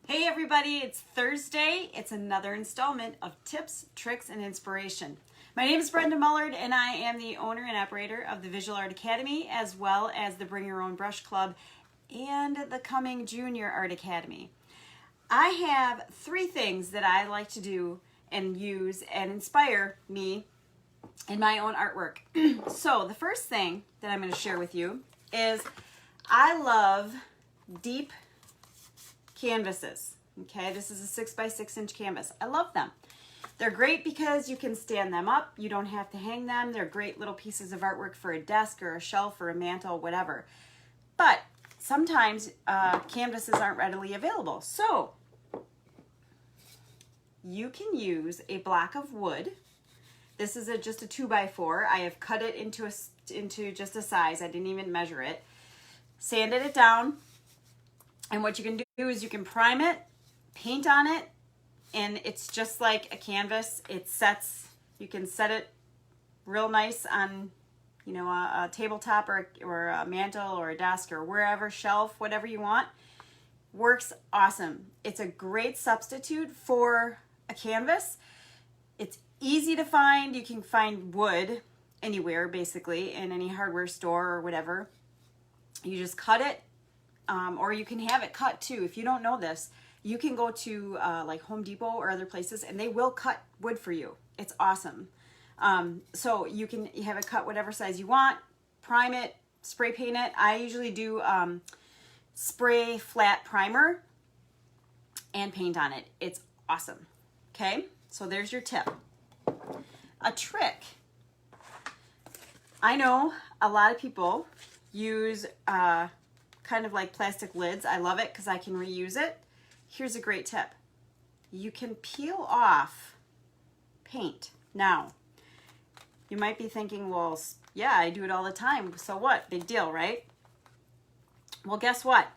Hey everybody, it's Thursday. It's another installment of Tips, Tricks, and Inspiration. My name is Brenda Mullard and I am the owner and operator of the Visual Art Academy as well as the Bring Your Own Brush Club and the coming Junior Art Academy. I have 3 things that I like to do and use and inspire me in my own artwork. So the first thing that I'm going to share with you is I love deep canvases. Okay, this is a 6x6 inch canvas. I love them. They're great because you can stand them up. You don't have to hang them. They're great little pieces of artwork for a desk or a shelf or a mantle, whatever. But sometimes canvases aren't readily available. So you can use a block of wood. This is just a 2x4. I have cut it into just a size. I didn't even measure it. Sanded it down. And what you can do is you can prime it, paint on it, and it's just like a canvas. You can set it real nice on, a tabletop or a mantle or a desk or wherever, shelf, whatever you want. Works awesome. It's a great substitute for a canvas. It's easy to find. You can find wood anywhere, basically, in any hardware store or whatever. You just cut it. Or you can have it cut too. If you don't know this, you can go to like Home Depot or other places and they will cut wood for you. It's awesome. So you can have it cut whatever size you want, prime it, spray paint it. I usually do spray flat primer and paint on it. It's awesome. Okay, so there's your tip. A trick. I know a lot of people use kind of like plastic lids. I love it because I can reuse it. Here's a great tip. You can peel off paint. Now, you might be thinking, well, yeah, I do it all the time. So what? Big deal, right? Well, guess what?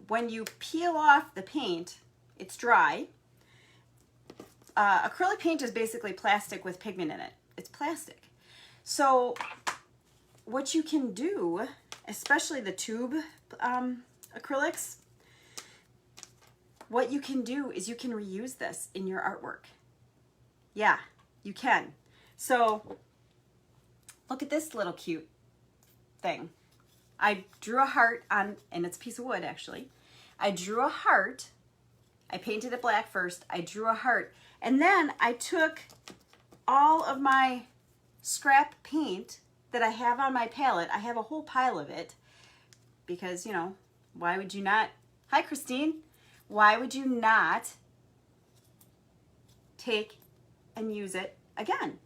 When you peel off the paint, it's dry. Acrylic paint is basically plastic with pigment in it. It's plastic. So what you can do, especially the tube acrylics, what you can do is you can reuse this in your artwork. Yeah, you can. So look at this little cute thing. I drew a heart on, and it's a piece of wood actually. I drew a heart. I painted it black first. I drew a heart. And then I took all of my scrap paint that I have on my palette. I have a whole pile of it because, why would you not? Hi, Christine. Why would you not take and use it again?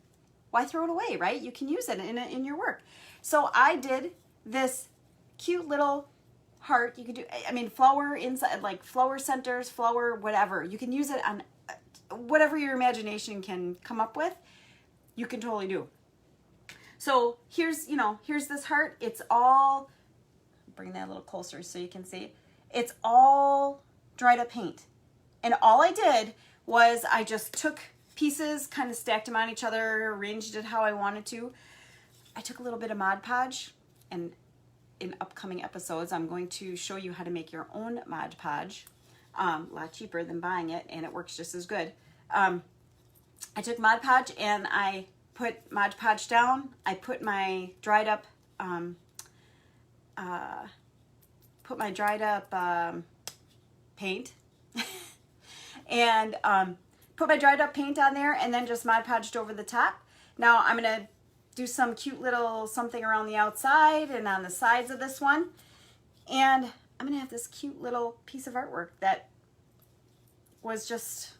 Why throw it away, right? You can use it in your work. So I did this cute little heart. You could do, flower inside, like flower centers, flower, whatever. You can use it on whatever your imagination can come up with. You can totally do. So here's this heart. It's all, bring that a little closer so you can see. It's all dried up paint. And all I did was I just took pieces, kind of stacked them on each other, arranged it how I wanted to. I took a little bit of Mod Podge, and in upcoming episodes, I'm going to show you how to make your own Mod Podge. A lot cheaper than buying it, and it works just as good. I took Mod Podge and I put Mod Podge down. I put my dried up paint and put my dried up paint on there and then just Mod Podged over the top. Now I'm gonna do some cute little something around the outside and on the sides of this one, and I'm gonna have this cute little piece of artwork that was just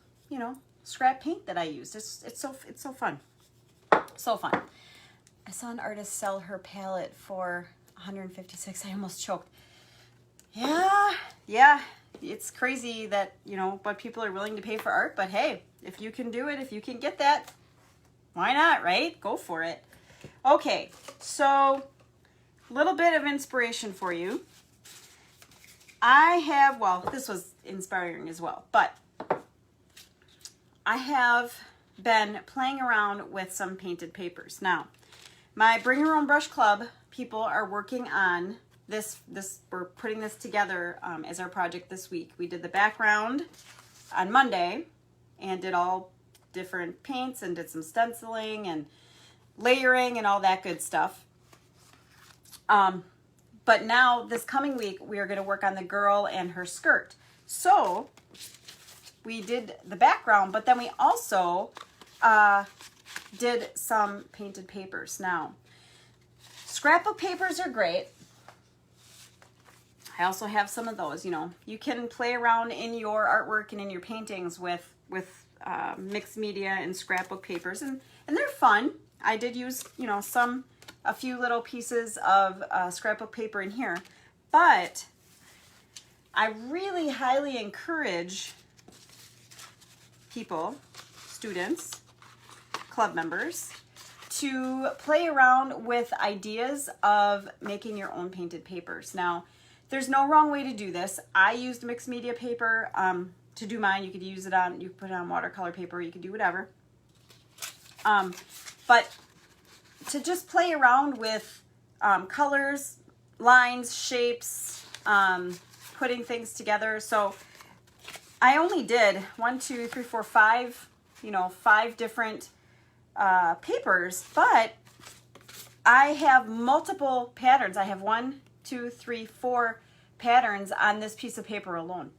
scrap paint that I used. It's so fun. So fun. I saw an artist sell her palette for $156. I almost choked. Yeah, it's crazy that, what people are willing to pay for art, but hey, if you can do it, if you can get that, why not, right? Go for it. Okay, so a little bit of inspiration for you. This was inspiring as well, but I have been playing around with some painted papers. Now, my Bring Your Own Brush Club people are working on we're putting this together as our project this week. We did the background on Monday and did all different paints and did some stenciling and layering and all that good stuff. But now this coming week, we are going to work on the girl and her skirt. So we did the background, but then we also did some painted papers. Now, scrapbook papers are great. I also have some of those. You know, you can play around in your artwork and in your paintings with mixed media and scrapbook papers, and they're fun. I did use, you know, a few little pieces of scrapbook paper in here, but I really highly encourage people, students, club members, to play around with ideas of making your own painted papers. Now, there's no wrong way to do this. I used mixed media paper to do mine. You could use it on, you could put it on watercolor paper, you could do whatever. But to just play around with colors, lines, shapes, putting things together. So I only did 5 different papers, but I have multiple patterns. I have 4 patterns on this piece of paper alone.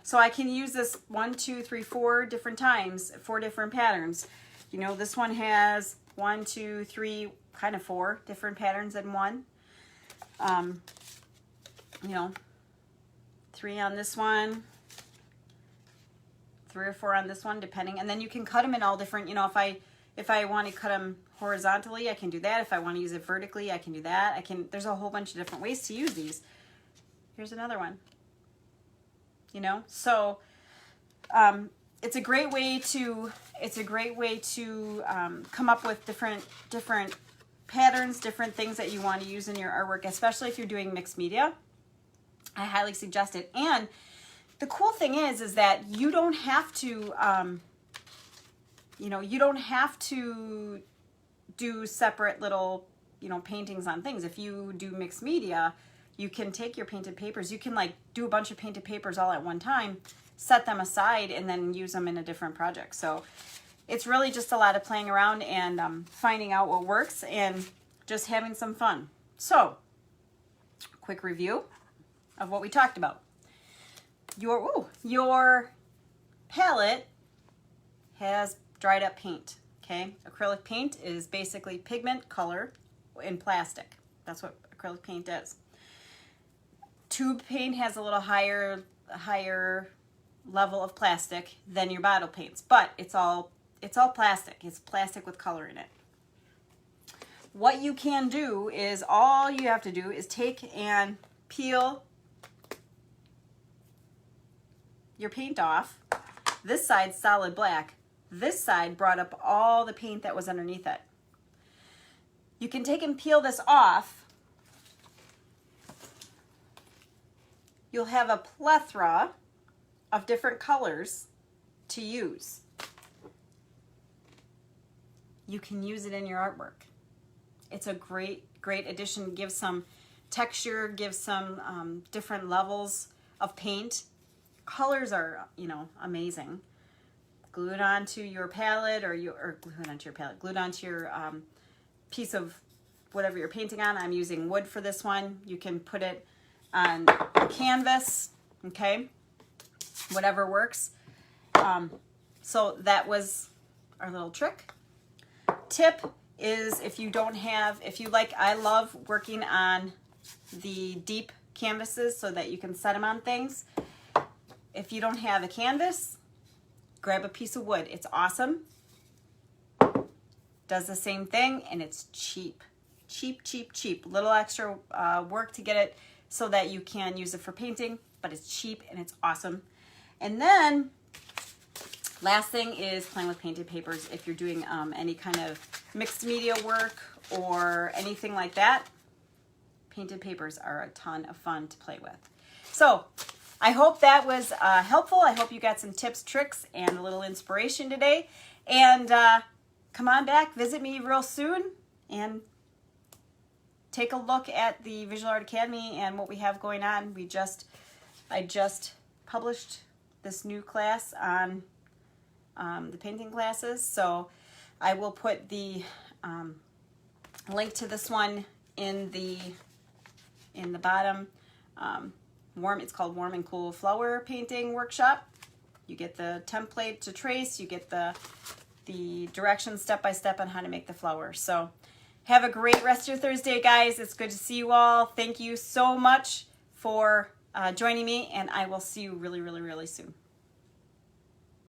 So I can use this 4 different times, 4 different patterns. You know, this one has 4 different patterns in one. You know, 3 on this one, 3 or 4 on this one, depending. And then you can cut them in all different, you know, if I want to cut them horizontally, I can do that. If I want to use it vertically, I can do that. There's a whole bunch of different ways to use these. Here's another one. You know, so it's a great way to come up with different patterns, different things that you want to use in your artwork, especially if you're doing mixed media. I highly suggest it. And the cool thing is that you don't have to, you don't have to do separate little, paintings on things. If you do mixed media, you can take your painted papers. You can do a bunch of painted papers all at one time, set them aside, and then use them in a different project. So it's really just a lot of playing around and finding out what works and just having some fun. So, quick review of what we talked about. Your palette has dried up paint, okay? Acrylic paint is basically pigment color in plastic. That's what acrylic paint is. Tube paint has a little higher level of plastic than your bottle paints, but it's all plastic. It's plastic with color in it. What you can do is, all you have to do is take and peel your paint off. This side's solid black. This side brought up all the paint that was underneath it. You can take and peel this off. You'll have a plethora of different colors to use. You can use it in your artwork. It's a great addition. Gives some texture, gives some different levels of paint. Colors are, amazing. Glue it onto your palette, glue it onto your piece of whatever you're painting on. I'm using wood for this one. You can put it on a canvas, okay? Whatever works. So that was our little trick. Tip is, I love working on the deep canvases so that you can set them on things. If you don't have a canvas, grab a piece of wood. It's awesome. Does the same thing, and it's cheap. Cheap. Little extra work to get it so that you can use it for painting, but it's cheap and it's awesome. And then last thing is playing with painted papers. If you're doing any kind of mixed media work or anything like that, painted papers are a ton of fun to play with. So I hope that was helpful. I hope you got some tips, tricks, and a little inspiration today. And come on back, visit me real soon, and take a look at the Visual Art Academy and what we have going on. I just published this new class on the painting classes, so I will put the link to this one in the bottom. It's called Warm and Cool Flower Painting Workshop. You get the template to trace, you get the directions step by step on how to make the flowers. So have a great rest of your Thursday, guys. It's good to see you all. Thank you so much for joining me, and I will see you really, really, really soon.